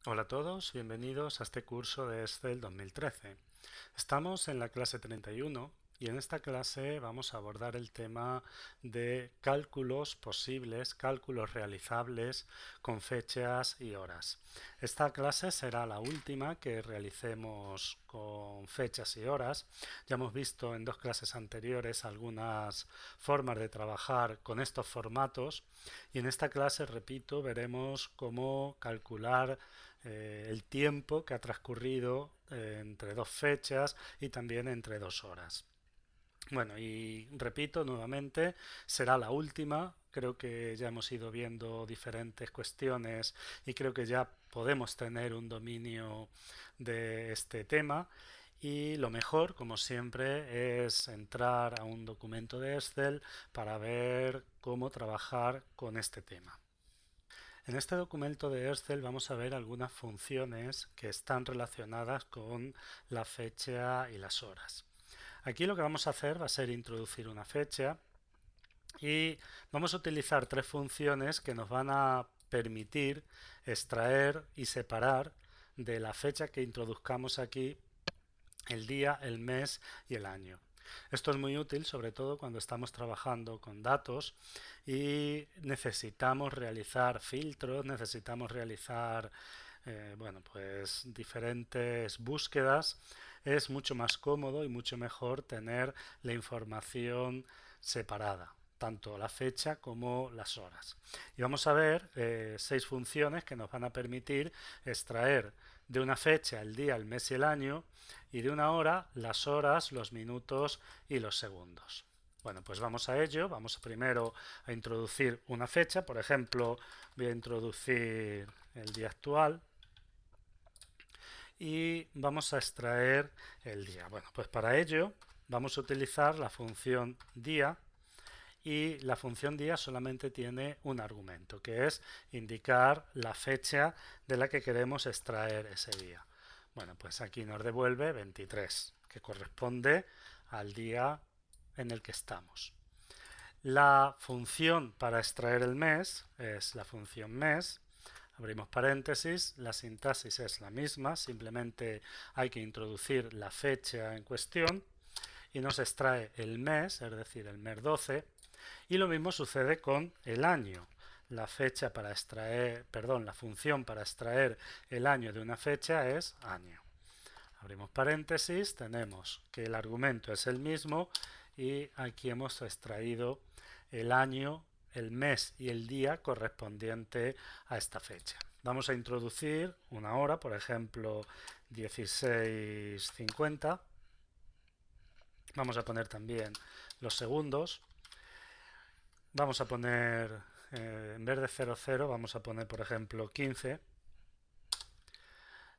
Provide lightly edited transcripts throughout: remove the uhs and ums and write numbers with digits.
Hola a todos, bienvenidos a este curso de Excel 2013. Estamos en la clase 31 y en esta clase vamos a abordar el tema de cálculos posibles, cálculos realizables con fechas y horas. Esta clase será la última que realicemos con fechas y horas. Ya hemos visto en dos clases anteriores algunas formas de trabajar con estos formatos y en esta clase, repito, veremos cómo calcular el tiempo que ha transcurrido entre dos fechas y también entre 2 horas. Bueno, y repito nuevamente, será la última. Creo que ya hemos ido viendo diferentes cuestiones y creo que ya podemos tener un dominio de este tema. Y lo mejor, como siempre, es entrar a un documento de Excel para ver cómo trabajar con este tema. En este documento de Excel vamos a ver algunas funciones que están relacionadas con la fecha y las horas. Aquí lo que vamos a hacer va a ser introducir una fecha y vamos a utilizar tres funciones que nos van a permitir extraer y separar de la fecha que introduzcamos aquí el día, el mes y el año. Esto es muy útil, sobre todo cuando estamos trabajando con datos y necesitamos realizar filtros, necesitamos realizar bueno, pues diferentes búsquedas. Es mucho más cómodo y mucho mejor tener la información separada, tanto la fecha como las horas. Y vamos a ver 6 funciones que nos van a permitir extraer de una fecha el día, el mes y el año, y de una hora las horas, los minutos y los segundos. Bueno, pues vamos a ello. Vamos primero a introducir una fecha. Por ejemplo, voy a introducir el día actual y vamos a extraer el día. Bueno, pues para ello vamos a utilizar la función día y la función día solamente tiene un argumento, que es indicar la fecha de la que queremos extraer ese día. Bueno, pues aquí nos devuelve 23, que corresponde al día en el que estamos. La función para extraer el mes es la función mes. Abrimos paréntesis, la sintaxis es la misma, simplemente hay que introducir la fecha en cuestión y nos extrae el mes, es decir, el mes 12, y lo mismo sucede con el año. La fecha para extraer, perdón, la función para extraer el año de una fecha es año. Abrimos paréntesis, tenemos que el argumento es el mismo y aquí hemos extraído el año, el mes y el día correspondiente a esta fecha. Vamos a introducir una hora, por ejemplo 16:50. Vamos a poner también los segundos. Vamos a poner, en vez de 00, vamos a poner, por ejemplo, 15.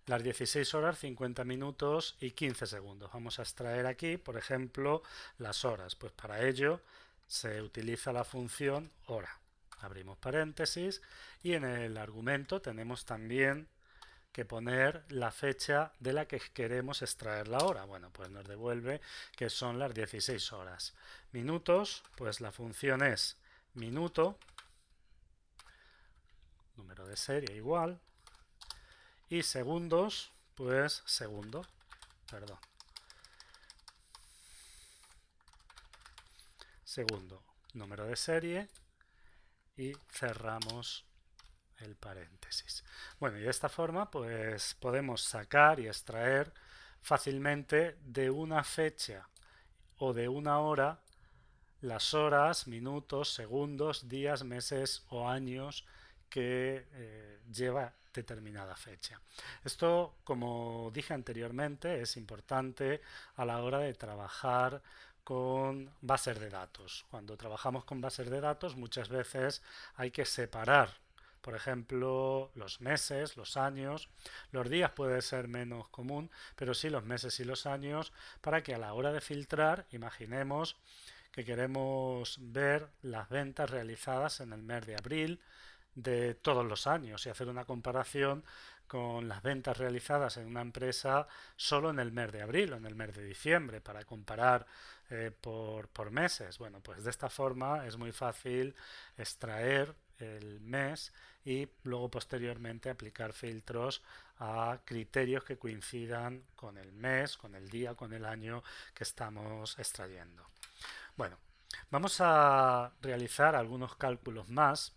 Las 16 horas, 50 minutos y 15 segundos. Vamos a extraer aquí, por ejemplo, las horas. Pues para ello se utiliza la función hora. Abrimos paréntesis y en el argumento tenemos también que poner la fecha de la que queremos extraer la hora. Bueno, pues nos devuelve que son las 16 horas. Minutos, pues la función es minuto, número de serie igual, y segundos, pues segundo, perdón, segundo, número de serie y cerramos el paréntesis. Bueno, y de esta forma pues podemos sacar y extraer fácilmente de una fecha o de una hora las horas, minutos, segundos, días, meses o años que lleva determinada fecha. Esto, como dije anteriormente, es importante a la hora de trabajar con bases de datos. Cuando trabajamos con bases de datos muchas veces hay que separar, por ejemplo, los meses, los años, los días puede ser menos común, pero sí los meses y los años, para que a la hora de filtrar, imaginemos que queremos ver las ventas realizadas en el mes de abril de todos los años y hacer una comparación con las ventas realizadas en una empresa solo en el mes de abril o en el mes de diciembre para comparar por meses. Bueno, pues de esta forma es muy fácil extraer el mes y luego posteriormente aplicar filtros a criterios que coincidan con el mes, con el día, con el año que estamos extrayendo. Bueno, vamos a realizar algunos cálculos más.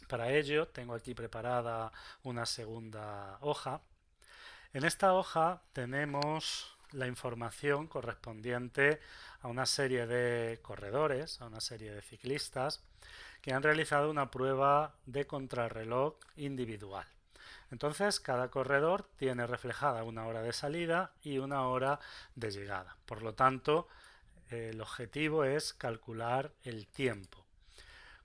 Para ello tengo aquí preparada una segunda hoja. En esta hoja tenemos la información correspondiente a una serie de corredores, a una serie de ciclistas que han realizado una prueba de contrarreloj individual. Entonces, cada corredor tiene reflejada una hora de salida y una hora de llegada. Por lo tanto, el objetivo es calcular el tiempo.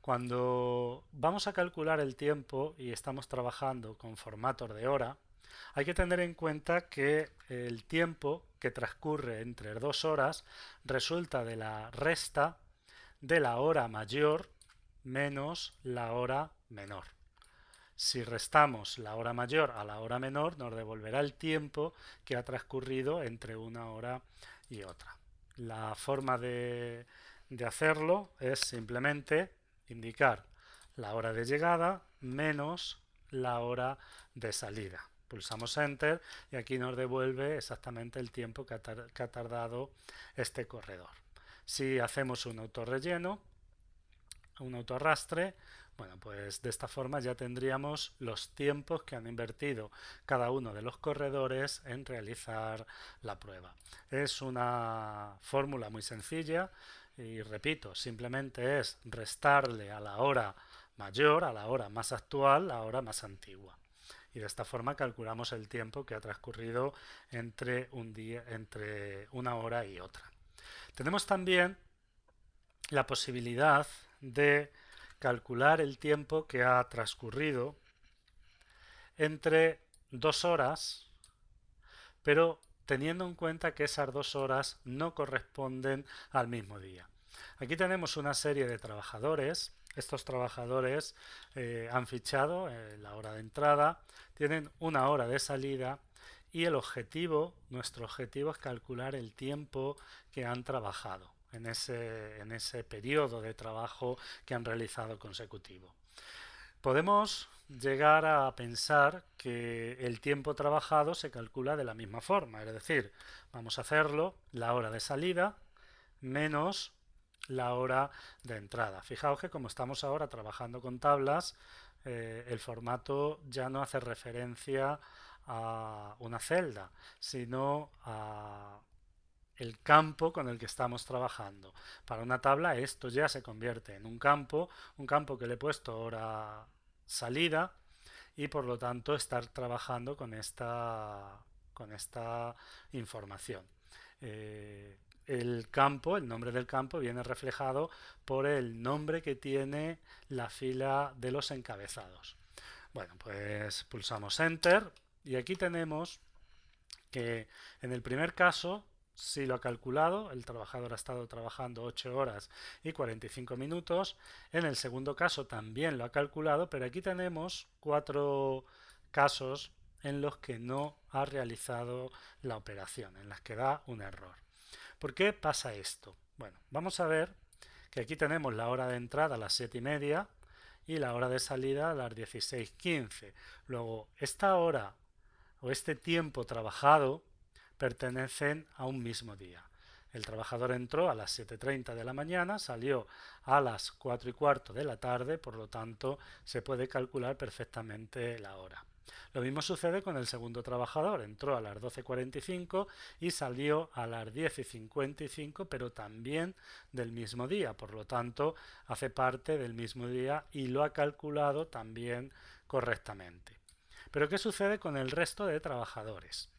Cuando vamos a calcular el tiempo y estamos trabajando con formatos de hora, hay que tener en cuenta que el tiempo que transcurre entre 2 horas resulta de la resta de la hora mayor menos la hora menor. Si restamos la hora mayor a la hora menor, nos devolverá el tiempo que ha transcurrido entre una hora y otra. La forma de hacerlo es simplemente indicar la hora de llegada menos la hora de salida. Pulsamos Enter y aquí nos devuelve exactamente el tiempo que ha tardado este corredor. Si hacemos un autorrelleno, un autoarrastre, bueno, pues de esta forma ya tendríamos los tiempos que han invertido cada uno de los corredores en realizar la prueba. Es una fórmula muy sencilla y repito, simplemente es restarle a la hora mayor, a la hora más actual, la hora más antigua. Y de esta forma calculamos el tiempo que ha transcurrido entre una hora y otra. Tenemos también la posibilidad de calcular el tiempo que ha transcurrido entre 2 horas, pero teniendo en cuenta que esas 2 horas no corresponden al mismo día. Aquí tenemos una serie de trabajadores. Estos trabajadores han fichado la hora de entrada, tienen una hora de salida y nuestro objetivo es calcular el tiempo que han trabajado en ese periodo de trabajo que han realizado consecutivo. Podemos llegar a pensar que el tiempo trabajado se calcula de la misma forma, es decir, vamos a hacerlo la hora de salida menos la hora de entrada. Fijaos que como estamos ahora trabajando con tablas, el formato ya no hace referencia a una celda, sino a el campo con el que estamos trabajando. Para una tabla esto ya se convierte en un campo que le he puesto hora salida y por lo tanto estar trabajando con esta información. El nombre del campo viene reflejado por el nombre que tiene la fila de los encabezados. Bueno, pues pulsamos Enter y aquí tenemos que en el primer caso sí lo ha calculado, el trabajador ha estado trabajando 8 horas y 45 minutos. En el segundo caso también lo ha calculado, pero aquí tenemos 4 casos en los que no ha realizado la operación, en las que da un error. ¿Por qué pasa esto? Bueno, vamos a ver que aquí tenemos la hora de entrada a las 7:30 y la hora de salida a las 16:15. Luego, esta hora o este tiempo trabajado pertenecen a un mismo día. El trabajador entró a las 7:30 de la mañana, salió a las 4:15 de la tarde, por lo tanto se puede calcular perfectamente la hora. Lo mismo sucede con el segundo trabajador, entró a las 12:45 y salió a las 10:55, pero también del mismo día, por lo tanto hace parte del mismo día y lo ha calculado también correctamente. Pero ¿qué sucede con el resto de trabajadores?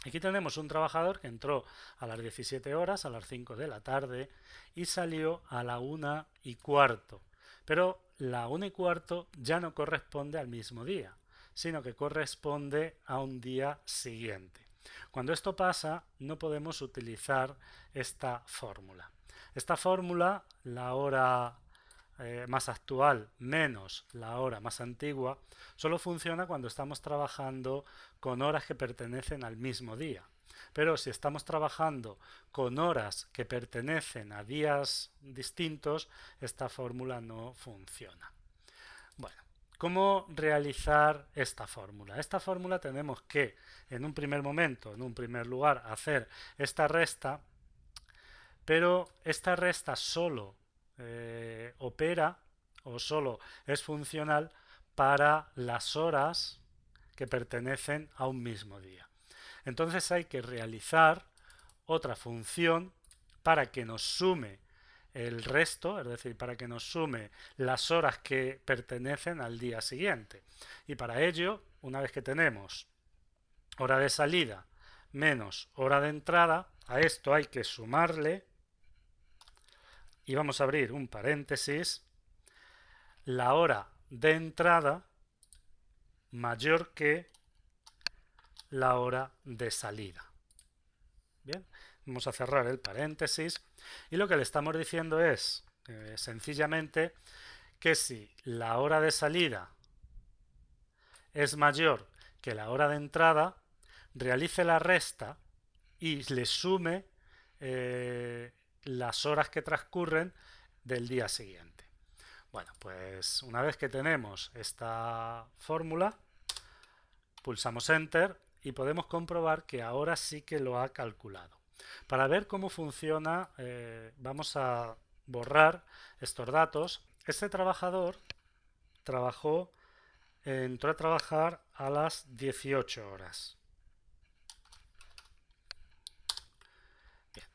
Aquí tenemos un trabajador que entró a las 17 horas, a las 5 de la tarde, y salió a la 1:15. Pero la 1:15 ya no corresponde al mismo día, sino que corresponde a un día siguiente. Cuando esto pasa, no podemos utilizar esta fórmula. Esta fórmula, la hora más actual menos la hora más antigua, solo funciona cuando estamos trabajando con horas que pertenecen al mismo día. Pero si estamos trabajando con horas que pertenecen a días distintos, esta fórmula no funciona. Bueno, ¿cómo realizar esta fórmula? Esta fórmula tenemos que, en un primer momento, en un primer lugar, hacer esta resta, pero esta resta solo opera o solo es funcional para las horas que pertenecen a un mismo día. Entonces hay que realizar otra función para que nos sume el resto, es decir, para que nos sume las horas que pertenecen al día siguiente. Y para ello, una vez que tenemos hora de salida menos hora de entrada, a esto hay que sumarle, y vamos a abrir un paréntesis, la hora de entrada mayor que la hora de salida. Bien, vamos a cerrar el paréntesis y lo que le estamos diciendo es sencillamente que si la hora de salida es mayor que la hora de entrada, realice la resta y le sume las horas que transcurren del día siguiente. Bueno, pues una vez que tenemos esta fórmula, pulsamos Enter y podemos comprobar que ahora sí que lo ha calculado. Para ver cómo funciona, vamos a borrar estos datos. Este trabajador entró a trabajar a las 18 horas. Bien.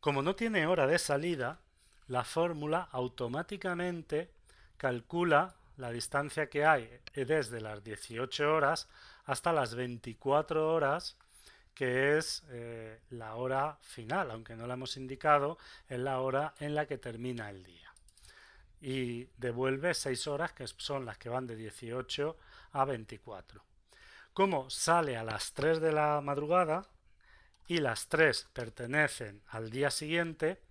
Como no tiene hora de salida, la fórmula automáticamente calcula la distancia que hay desde las 18 horas hasta las 24 horas, que es la hora final, aunque no la hemos indicado, es la hora en la que termina el día. Y devuelve 6 horas, que son las que van de 18 a 24. Como sale a las 3 de la madrugada y las 3 pertenecen al día siguiente,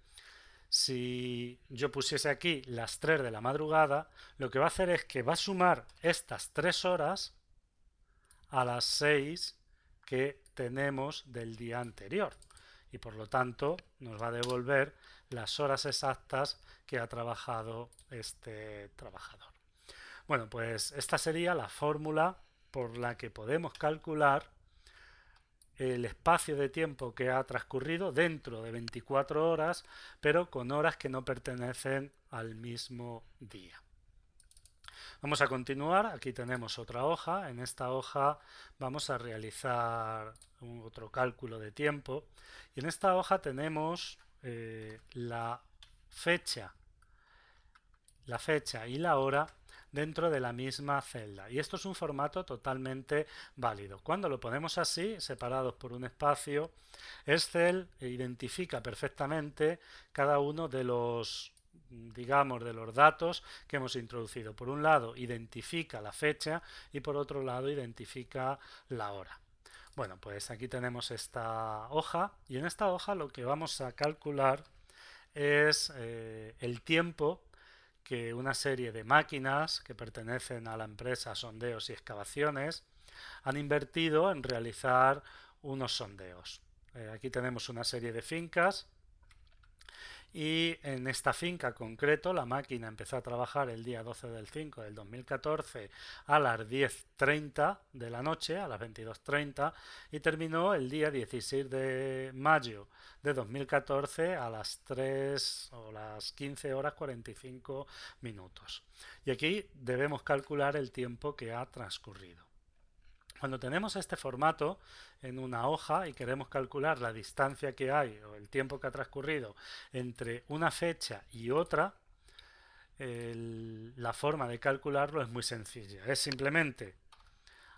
si yo pusiese aquí las 3 de la madrugada, lo que va a hacer es que va a sumar estas 3 horas a las 6 que tenemos del día anterior y por lo tanto nos va a devolver las horas exactas que ha trabajado este trabajador. Bueno, pues esta sería la fórmula por la que podemos calcular el espacio de tiempo que ha transcurrido dentro de 24 horas, pero con horas que no pertenecen al mismo día. Vamos a continuar, aquí tenemos otra hoja, en esta hoja vamos a realizar otro cálculo de tiempo y en esta hoja tenemos la fecha y la hora dentro de la misma celda. Y esto es un formato totalmente válido. Cuando lo ponemos así, separados por un espacio, Excel identifica perfectamente cada uno de los de los datos que hemos introducido. Por un lado, identifica la fecha y por otro lado, identifica la hora. Bueno, pues aquí tenemos esta hoja y en esta hoja lo que vamos a calcular es el tiempo que una serie de máquinas que pertenecen a la empresa Sondeos y Excavaciones han invertido en realizar unos sondeos. Aquí tenemos una serie de fincas y en esta finca concreto la máquina empezó a trabajar el día 12 del 5 del 2014 a las 10:30 de la noche, a las 22:30 y terminó el día 16 de mayo de 2014 a las 3 o las 15 horas 45 minutos. Y aquí debemos calcular el tiempo que ha transcurrido. Cuando tenemos este formato en una hoja y queremos calcular la distancia que hay o el tiempo que ha transcurrido entre una fecha y otra, la forma de calcularlo es muy sencilla. Es simplemente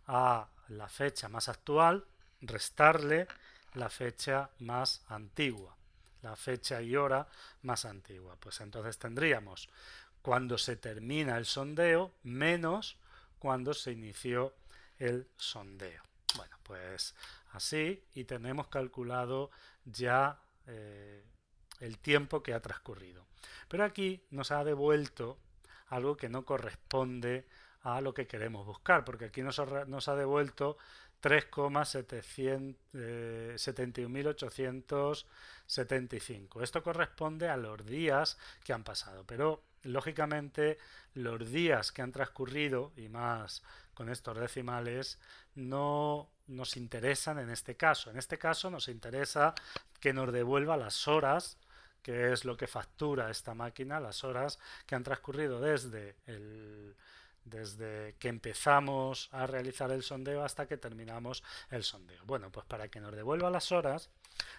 a la fecha más actual restarle la fecha más antigua, la fecha y hora más antigua. Pues entonces tendríamos cuando se termina el sondeo menos cuando se inició el sondeo. Bueno, pues así y tenemos calculado ya el tiempo que ha transcurrido. Pero aquí nos ha devuelto algo que no corresponde a lo que queremos buscar, porque aquí nos ha devuelto 3,71.875. Esto corresponde a los días que han pasado, pero lógicamente los días que han transcurrido, y más con estos decimales, no nos interesan en este caso. En este caso nos interesa que nos devuelva las horas, que es lo que factura esta máquina, las horas que han transcurrido desde que empezamos a realizar el sondeo hasta que terminamos el sondeo. Bueno, pues para que nos devuelva las horas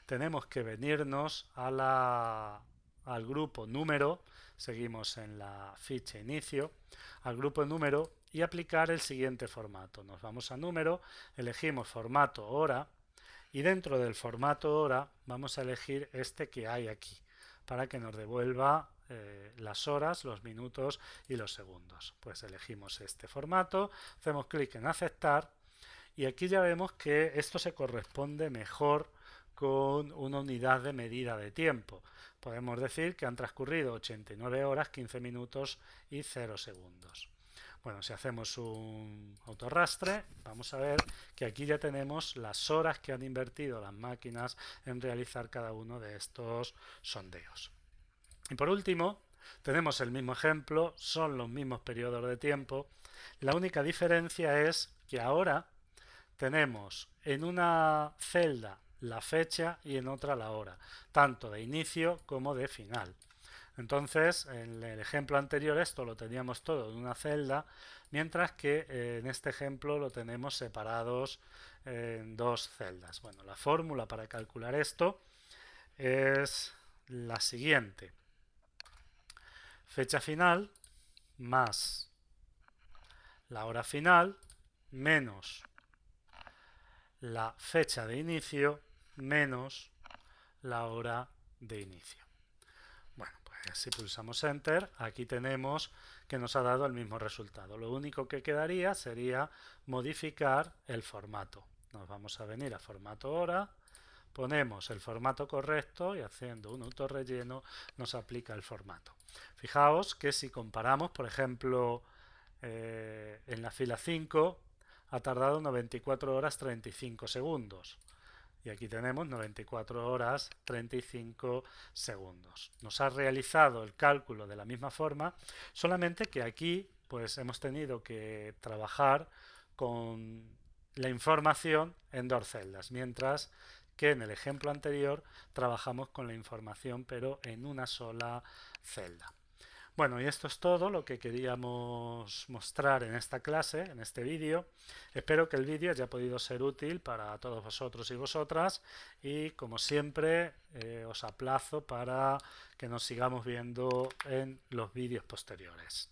tenemos que venirnos al grupo número, seguimos en la ficha inicio, al grupo número y aplicar el siguiente formato. Nos vamos a número, elegimos formato hora y dentro del formato hora vamos a elegir este que hay aquí para que nos devuelva las horas, los minutos y los segundos. Pues elegimos este formato, hacemos clic en aceptar y aquí ya vemos que esto se corresponde mejor con una unidad de medida de tiempo. Podemos decir que han transcurrido 89 horas, 15 minutos y 0 segundos. Bueno, si hacemos un autorrastre, vamos a ver que aquí ya tenemos las horas que han invertido las máquinas en realizar cada uno de estos sondeos. Y por último, tenemos el mismo ejemplo, son los mismos periodos de tiempo. La única diferencia es que ahora tenemos en una celda la fecha y en otra la hora, tanto de inicio como de final. Entonces, en el ejemplo anterior esto lo teníamos todo en una celda, mientras que en este ejemplo lo tenemos separados en dos celdas. Bueno, la fórmula para calcular esto es la siguiente. Fecha final más la hora final menos la fecha de inicio menos la hora de inicio. Bueno, pues si pulsamos Enter, aquí tenemos que nos ha dado el mismo resultado. Lo único que quedaría sería modificar el formato. Nos vamos a venir a formato hora, ponemos el formato correcto y haciendo un autorrelleno nos aplica el formato. Fijaos que si comparamos, por ejemplo, en la fila 5 ha tardado 94 horas 35 segundos. Y aquí tenemos 94 horas 35 segundos. Nos ha realizado el cálculo de la misma forma, solamente que aquí pues hemos tenido que trabajar con la información en dos celdas, mientras que en el ejemplo anterior trabajamos con la información pero en una sola celda. Bueno, y esto es todo lo que queríamos mostrar en esta clase, en este vídeo. Espero que el vídeo haya podido ser útil para todos vosotros y vosotras y como siempre os aplazo para que nos sigamos viendo en los vídeos posteriores.